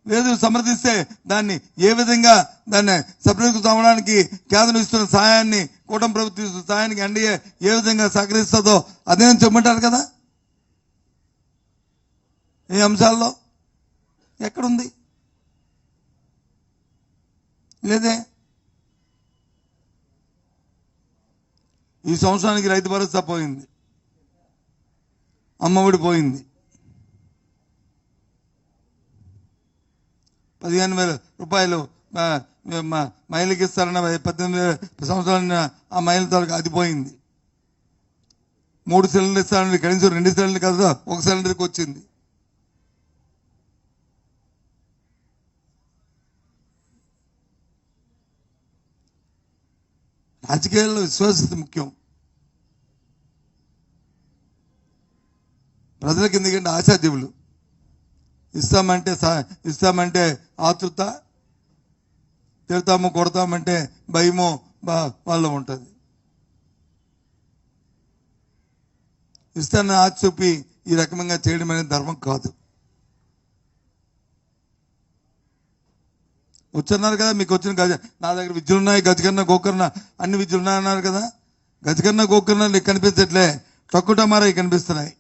లేదు సమర్థిస్తే దాన్ని ఏ విధంగా దాన్ని సఫలీకృతం అవ్వడానికి కేంద్రం ఇస్తున్న సహాయాన్ని, కూటమి ప్రభుత్వం ఇస్తున్న సహాయానికి ఎన్డీఏ ఏ విధంగా సహకరిస్తుందో అదే చెప్పమంటారు కదా. ఈ అంశాల్లో ఎక్కడుంది? లేదే. ఈ సంవత్సరానికి రైతు భరోసా పోయింది, అమ్మఒడి పోయింది, 15,000 రూపాయలు మహిళకి ఇస్తారన్న 18 సంవత్సరాల ఆ మహిళ తాలూకు అది పోయింది. 3 సిలిండర్ ఇస్తారని కనీసం 2 సిలిండర్ కదా 1 సిలిండర్కి వచ్చింది. రాజకీయాల్లో విశ్వాసత ముఖ్యం. ప్రజలకు ఎందుకంటే ఆశాజీవులు, ఇస్తామంటే ఆతృత, తిడతాము కొడతామంటే భయమో వాళ్ళు ఉంటుంది. ఇస్తానని ఆశ చూపి ఈ రకంగా చేయడం అనేది ధర్మం కాదు. వచ్చన్నారు కదా, మీకు వచ్చిన నా దగ్గర విద్యలు ఉన్నాయి, గజకర్ణ గోకర్ణ అన్ని విద్యలు ఉన్నాయన్నారు కదా. గజకర్ణ గోకర్ణ నీకు కనిపించట్లే, టక్కుటమారా కనిపిస్తున్నాయి.